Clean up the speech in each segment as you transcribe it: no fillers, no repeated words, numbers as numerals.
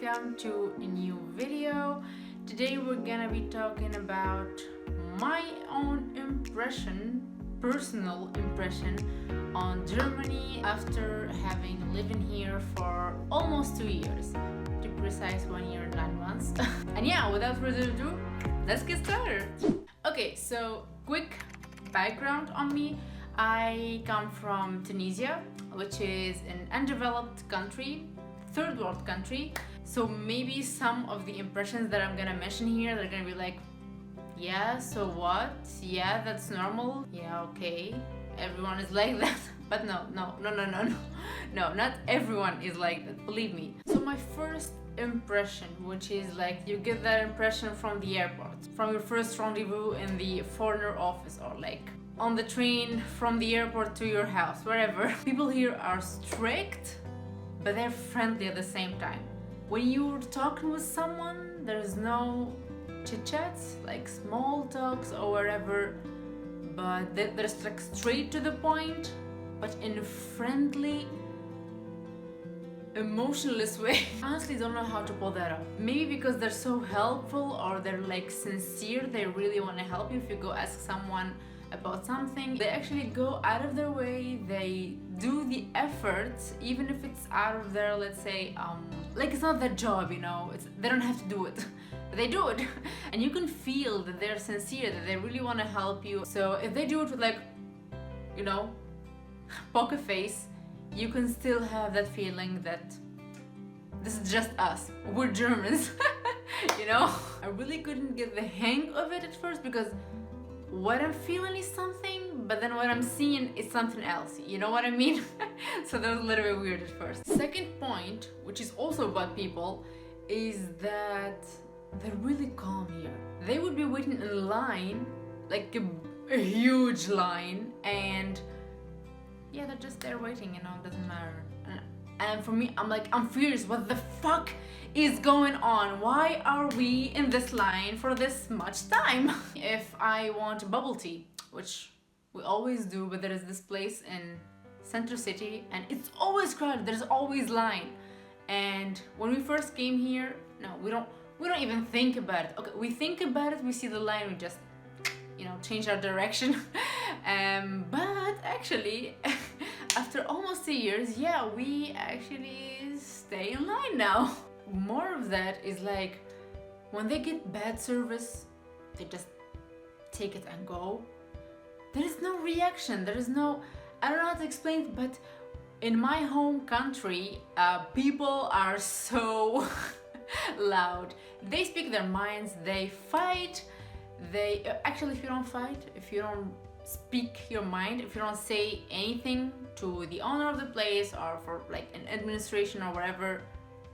welcome to a new video. Today we're gonna be talking about my own impression, personal impression on Germany after having lived in here for almost 2 years. To be precise, 1 year and 9 months. And yeah, without further ado, let's get started. Okay, so quick background on me. I come from Tunisia, which is an undeveloped country, third world country. So maybe some of the impressions that I'm gonna mention here, they're gonna be like, yeah, so what? Yeah, that's normal. Yeah, okay. Everyone is like that. But no, not everyone is like that, believe me. So my first impression, which is like you get that impression from the airport, from your first rendezvous in the foreigner office, or like on the train from the airport to your house, wherever. People here are strict, but they're friendly at the same time. When you're talking with someone, there's no chit-chats, like small talks or whatever, but they're like straight to the point, but in a friendly, emotionless way. Honestly, don't know how to pull that off. Maybe because they're so helpful, or they're like sincere, they really want to help you. If you go ask someone about something, they actually go out of their way, they do the effort, even if it's out of their, let's say, like it's not their job, you know, they don't have to do it. They do it. And you can feel that they're sincere, that they really want to help you. So if they do it with like, you know, poker face, you can still have that feeling that this is just us, we're Germans. You know, I really couldn't get the hang of it at first, because what I'm feeling is something, but then what I'm seeing is something else. You know what I mean? So that was a little bit weird at first. Second point, which is also about people, is that they're really calm here. They would be waiting in line, like a huge line, and yeah, they're just there waiting, you know, it doesn't matter. And for me, I'm furious. What the fuck is going on? Why are we in this line for this much time? If I want bubble tea, which we always do, but there is this place in Center City and it's always crowded, there's always line. And when we first came here, no, we don't even think about it. Okay, we think about it, we see the line, we just, you know, change our direction. But actually, after almost 2 years, yeah, we actually stay in line now. More of that is like, when they get bad service, they just take it and go. There is no reaction, there is no, I don't know how to explain it, but in my home country, people are so loud. They speak their minds, they fight, they, actually if you don't fight, if you don't speak your mind, if you don't say anything to the owner of the place or for like an administration or whatever,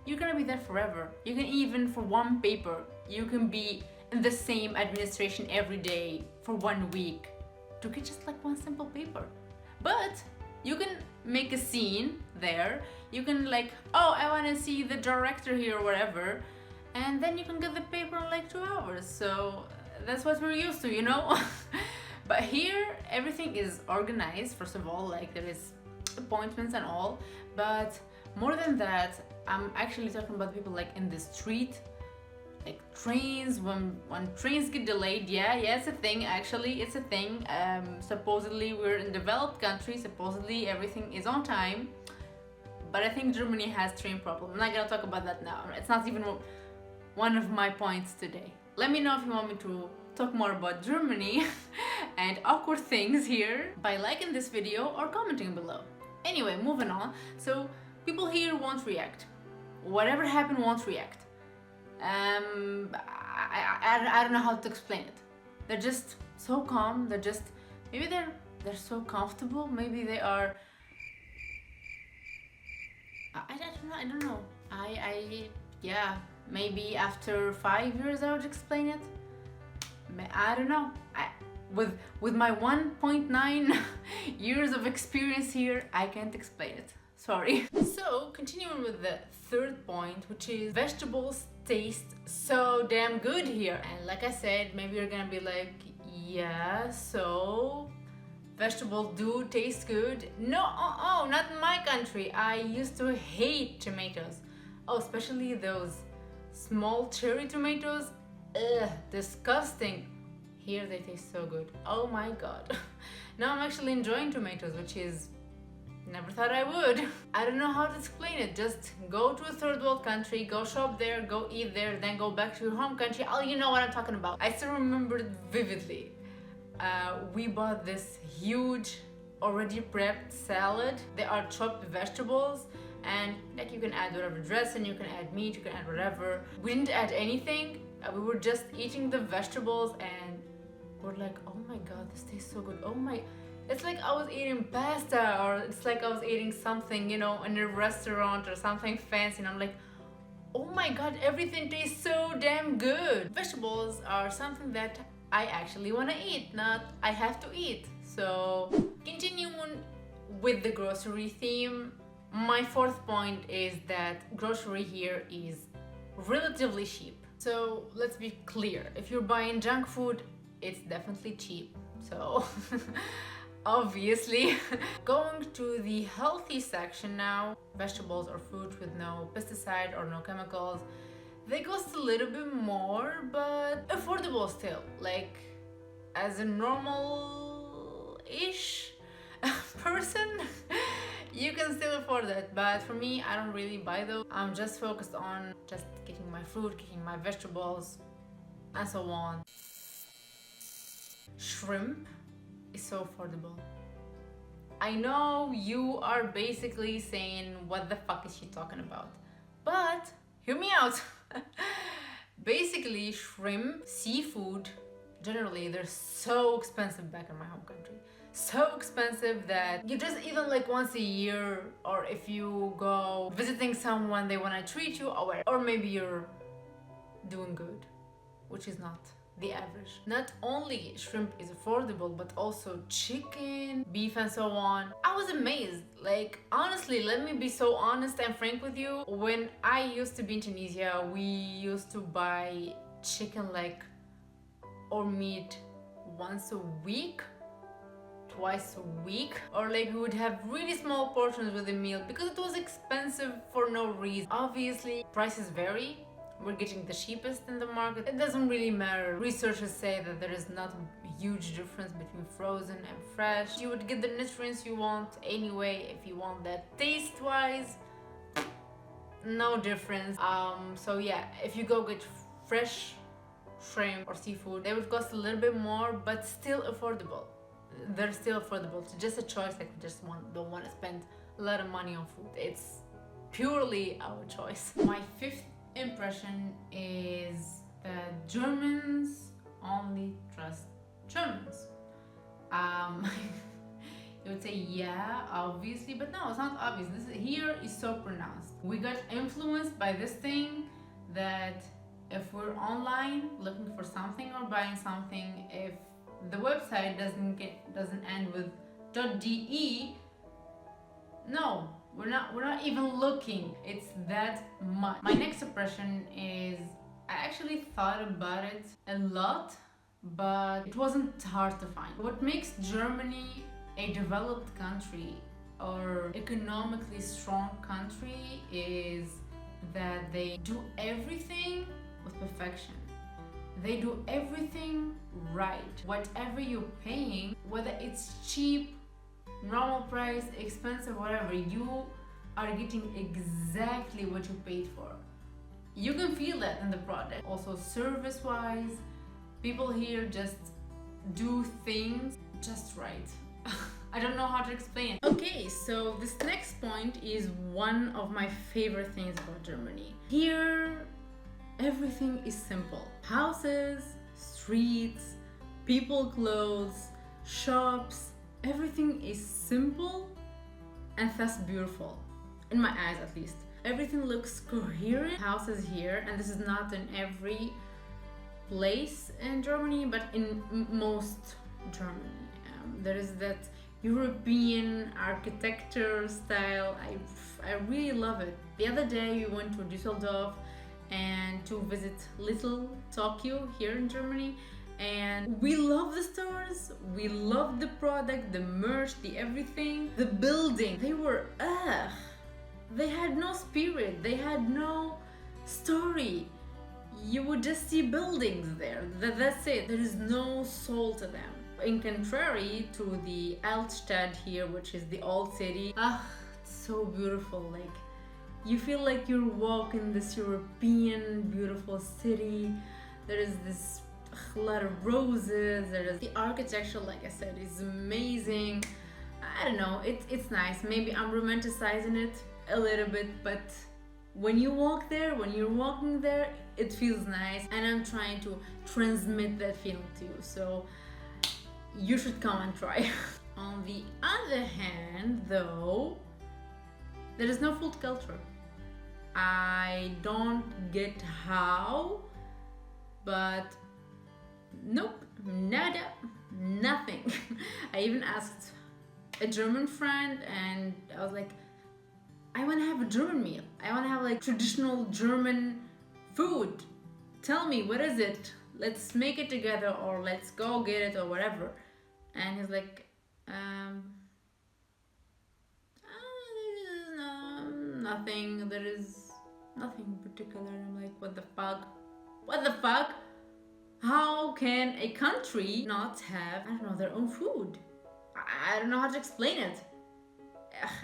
you're gonna be there forever. You can even, for one paper, you can be in the same administration every day for 1 week to get just like one simple paper. But you can make a scene there, you can like, oh, I want to see the director here or whatever, and then you can get the paper in like 2 hours. So that's what we're used to, you know. But here everything is organized, first of all, like there is appointments and all, but more than that, I'm actually talking about people like in the street, like trains, when trains get delayed. Yeah, it's a thing, actually, it's a thing. Supposedly we're in developed countries, supposedly everything is on time, but I think Germany has train problem. I'm not gonna talk about that now, it's not even one of my points today. Let me know if you want me to talk more about Germany and awkward things here by liking this video or commenting below. Anyway, moving on. So people here won't react. Whatever happened, won't react. I don't know how to explain it. They're just so calm. They're just, maybe they're so comfortable. Maybe they are. I don't know. Yeah. Maybe after 5 years I would explain it. I don't know. With my 1.9 years of experience here, I can't explain it. Sorry. So, continuing with the third point, which is vegetables taste so damn good here. And like I said, maybe you're gonna be like, yeah, so vegetables do taste good. No, not in my country. I used to hate tomatoes. Oh, especially those small cherry tomatoes. Ugh, disgusting. Here they taste so good. Oh my god. Now I'm actually enjoying tomatoes, which is never thought I would. I don't know how to explain it. Just go to a third world country, go shop there, go eat there, then go back to your home country. Oh, you know what I'm talking about. I still remember it vividly. We bought this huge, already prepped salad. They are chopped vegetables, and like you can add whatever dressing, you can add meat, you can add whatever. We didn't add anything. We were just eating the vegetables, and we're like, oh my god, this tastes so good. Oh my. It's like I was eating pasta, or it's like I was eating something, you know, in a restaurant or something fancy, and I'm like, oh my god, everything tastes so damn good. Vegetables are something that I actually want to eat, not I have to eat. So, continuing with the grocery theme, my fourth point is that grocery here is relatively cheap. So, let's be clear, if you're buying junk food, it's definitely cheap. So, obviously. Going to the healthy section now, vegetables or fruit with no pesticide or no chemicals, they cost a little bit more, but affordable still. Like, as a normal-ish person, you can still afford that. But for me, I don't really buy those. I'm just focused on just getting my fruit, getting my vegetables, and so on. Shrimp is so affordable. I know you are basically saying, what the fuck is she talking about? But hear me out. Basically, shrimp, seafood, generally, they're so expensive back in my home country. So expensive that you just eat them like once a year, or if you go visiting someone, they want to treat you, or maybe you're doing good, which is not the average. Not only shrimp is affordable, but also chicken, beef, and so on. I was amazed. Like, honestly, let me be so honest and frank with you. When I used to be in Tunisia, we used to buy chicken or meat once a week, twice a week, or like we would have really small portions with the meal because it was expensive for no reason. Obviously, prices vary. We're getting the cheapest in the market. It doesn't really matter. Researchers say that there is not a huge difference between frozen and fresh. You would get the nutrients you want anyway. If you want that taste-wise, no difference. So yeah, if you go get fresh shrimp or seafood, they would cost a little bit more, but still affordable. They're still affordable. It's just a choice. Like, we just don't want to spend a lot of money on food. It's purely our choice. My fifth impression is that Germans only trust Germans. You would say, yeah, obviously, but no, it's not obvious. Here is so pronounced. We got influenced by this thing that if we're online looking for something or buying something, if the website doesn't end with .de, no, we're not even looking. It's that much. My next impression is, I actually thought about it a lot, but it wasn't hard to find. What makes Germany a developed country or economically strong country is that they do everything with perfection. They do everything right. Whatever you're paying, whether it's cheap, normal price, expensive, whatever, you are getting exactly what you paid for. You can feel that in the product. Also, service-wise, people here just do things just right. I don't know how to explain it. Okay, so this next point is one of my favorite things about Germany. Here, everything is simple. Houses, streets, people, clothes, shops, everything is simple and thus beautiful. In my eyes, at least. Everything looks coherent. Houses here, and this is not in every place in Germany, but in most Germany. There is that European architecture style. I really love it. The other day we went to Düsseldorf and to visit Little Tokyo here in Germany, and we love the stores, we love the product, the merch, the everything. The building, they were they had no spirit, they had no story. You would just see buildings there. That's it. There is no soul to them. In contrary to the Altstadt here, which is the old city, it's so beautiful. Like, you feel like you're walking this European beautiful city. There is this lot of roses. There is the architecture, like I said, is amazing. I don't know, it's nice. Maybe I'm romanticizing it a little bit, but when you walk there, when you're walking there, it feels nice, and I'm trying to transmit that feeling to you. So you should come and try. On the other hand, though, there is no food culture. I don't get how, but nope, nada, nothing. I even asked a German friend, and I was like, I want to have a German meal. I want to have like traditional German food. Tell me, what is it? Let's make it together, or let's go get it, or whatever. And he's like, nothing. There is nothing particular. I'm like, what the fuck? What the fuck? How can a country not have, I don't know, their own food? I don't know how to explain it.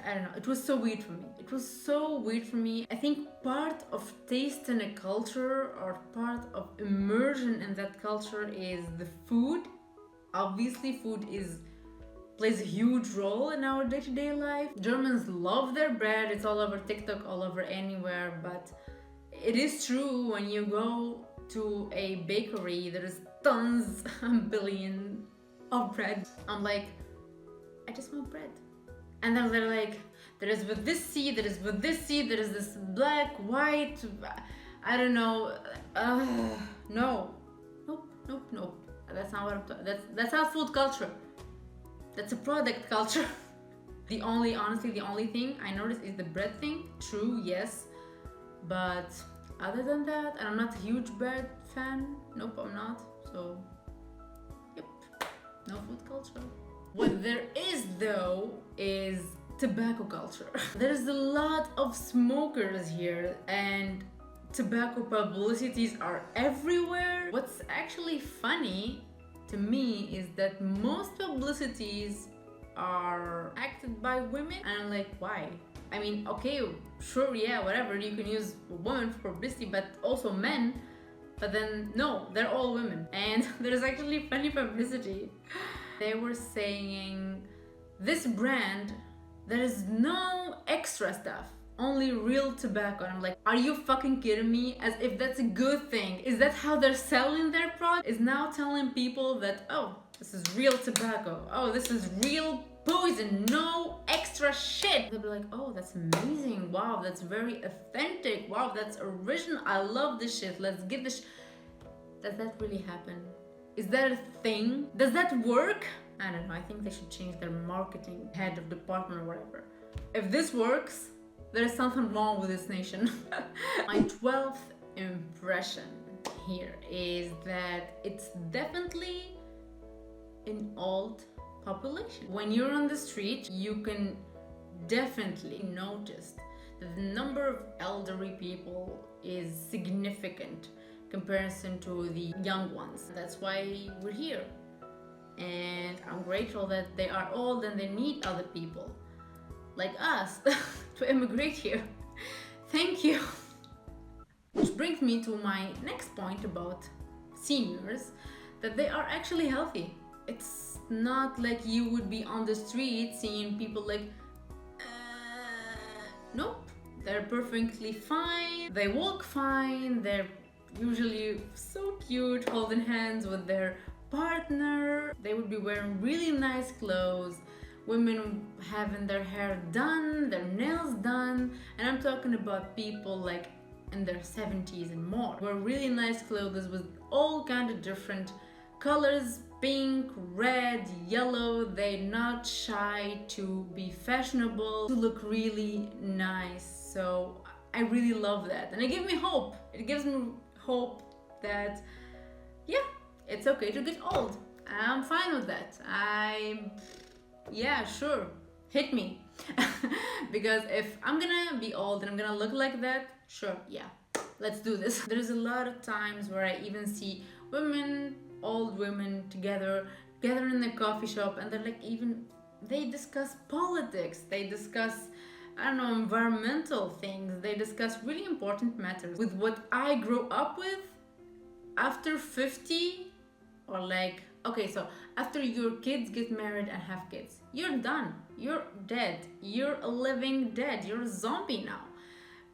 I don't know, it was so weird for me. It was so weird for me. I think part of taste in a culture, or part of immersion in that culture, is the food. Obviously, food plays a huge role in our day-to-day life. Germans love their bread. It's all over TikTok, all over anywhere. But it is true, when you go to a bakery, there's tons, a billion of bread. I'm like, I just want bread. And then they're like, there is with this seed, there is with this seed, there is this black, white, I don't know. No. Nope. That's not what I'm talking. That's not food culture. That's a product culture. Honestly, the only thing I noticed is the bread thing. True, yes. But other than that, and I'm not a huge bread fan. Nope, I'm not. So, yep, no food culture. What there is, though, is tobacco culture. There's a lot of smokers here, and tobacco publicities are everywhere. What's actually funny to me is that most publicities are acted by women, and I'm like, why? I mean, okay, sure, yeah, whatever, you can use women for publicity, but also men. But then, no, they're all women. And there's actually funny publicity. They were saying, this brand, there is no extra stuff, only real tobacco. And I'm like, are you fucking kidding me? As if that's a good thing. Is that how they're selling their product? Is now telling people that, oh, this is real tobacco. Oh, this is real poison, no extra shit. They'll be like, oh, that's amazing. Wow, that's very authentic. Wow, that's original. I love this shit. Let's get this. Does that really happen? Is that a thing? Does that work? I don't know. I think they should change their marketing head of department or whatever. If this works, there's something wrong with this nation. My 12th impression here is that it's definitely an old population. When you're on the street, you can definitely notice that the number of elderly people is significant comparison to the young ones. That's why we're here. And I'm grateful that they are old and they need other people like us to immigrate here. Thank you. Which brings me to my next point about seniors, that they are actually healthy. It's not like you would be on the street seeing people like, nope, they're perfectly fine. They walk fine. They're usually so cute, holding hands with their partner. They would be wearing really nice clothes. Women having their hair done, their nails done. And I'm talking about people like in their 70s and more. Wear really nice clothes with all kind of different colors, pink, red, yellow. They're not shy to be fashionable, to look really nice. So I really love that. And it gives me hope. It gives me hope that, yeah, it's okay to get old. I'm fine with that. Yeah, sure, hit me. Because if I'm gonna be old and I'm gonna look like that, sure, yeah, let's do this. There's a lot of times where I even see women, old women together in the coffee shop, and they're like, even they discuss politics, they discuss, I don't know, environmental things, they discuss really important matters. With what I grew up with, after 50, or like, okay, so after your kids get married and have kids, you're done, you're dead, you're a living dead, you're a zombie now.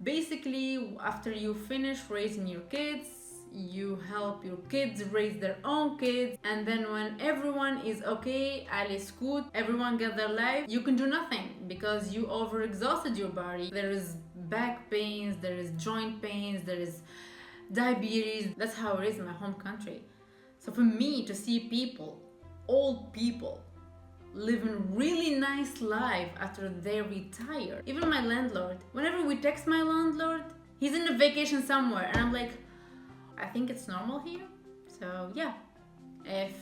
Basically, after you finish raising your kids, you help your kids raise their own kids, and then when everyone is okay, alles gut, everyone get their life, you can do nothing because you overexhausted your body. There is back pains, there is joint pains, there is diabetes. That's how it is in my home country. So for me to see people, old people, living really nice life after they retire. Even my landlord, whenever we text my landlord, he's in a vacation somewhere, and I'm like, I think it's normal here. So yeah, if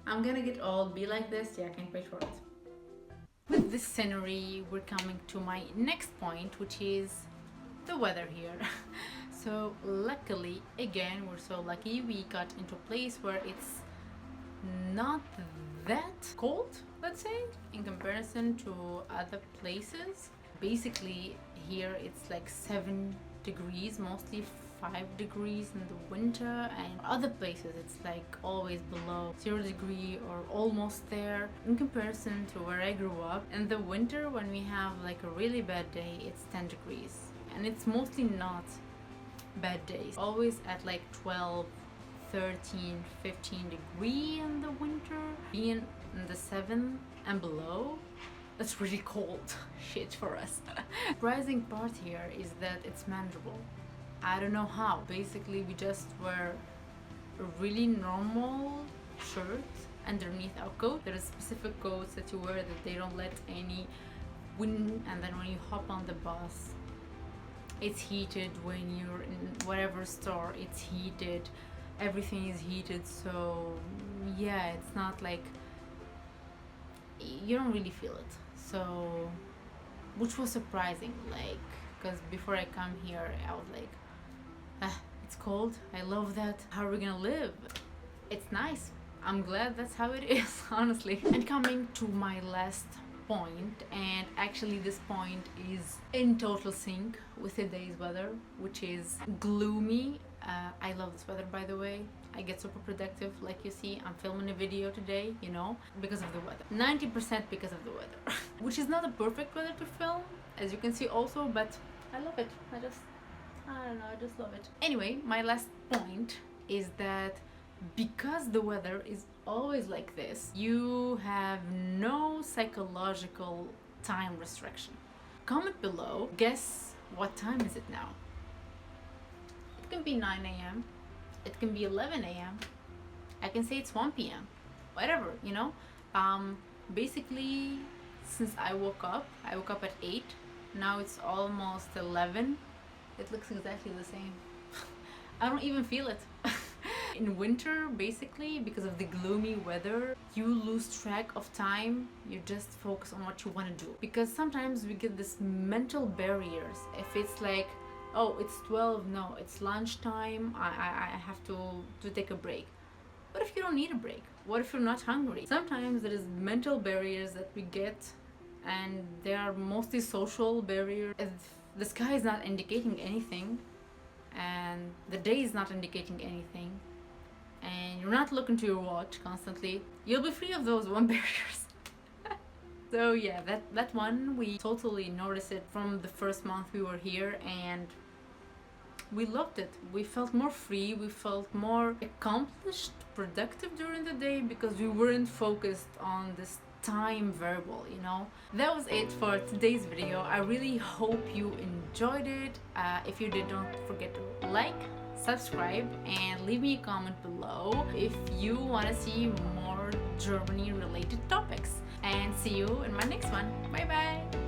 I'm gonna get old, be like this, yeah, I can't wait for it. With this scenery, we're coming to my next point, which is the weather here. So luckily, again, we're so lucky, we got into a place where it's not that cold, let's say, in comparison to other places. Basically here it's like 7 degrees, mostly 5 degrees in the winter, and other places it's like always below 0 degree or almost there. In comparison to where I grew up, in the winter when we have like a really bad day, it's 10 degrees, and it's mostly not bad days, always at like 12, 13, 15 degree in the winter. Being in the 7 and below, that's really cold shit for us. Surprising part here is that it's manageable. I don't know how. Basically we just wear a really normal shirt underneath our coat. There are specific coats that you wear that they don't let any wind, and then when you hop on the bus, it's heated. When you're in whatever store, it's heated, everything is heated. So yeah, it's not like, you don't really feel it. So, which was surprising, like, because before I come here I was like, it's cold, I love that, how are we gonna live? It's nice, I'm glad that's how it is, honestly. And coming to my last point, and actually this point is in total sync with today's weather, which is gloomy. I love this weather, by the way. I get super productive, like you see. I'm filming a video today, you know, because of the weather. 90% because of the weather. Which is not a perfect weather to film, as you can see also, but I love it. I don't know, I just love it. Anyway, my last point is that because the weather is always like this, you have no psychological time restriction. Comment below, guess what time is it now? It can be 9 a.m. It can be 11 a.m. I can say it's 1 p.m. Whatever, you know. Basically, since I woke up at 8. Now it's almost 11. It looks exactly the same. I don't even feel it. In winter, basically, because of the gloomy weather, you lose track of time. You just focus on what you want to do. Because sometimes we get this mental barriers. If it's like, oh, it's 12, no, it's lunchtime, I have to take a break. What if you don't need a break? What if you're not hungry? Sometimes there is mental barriers that we get, and they are mostly social barriers. If the sky is not indicating anything, and the day is not indicating anything, and you're not looking to your watch constantly, you'll be free of those one barriers. So yeah, that one, we totally noticed it from the first month we were here, and we loved it. We felt more free, we felt more accomplished, productive during the day, because we weren't focused on this time variable, you know. That was it for today's video. I really hope you enjoyed it. If you did, don't forget to like, subscribe, and leave me a comment below if you want to see more Germany related topics. And see you in my next one. Bye bye.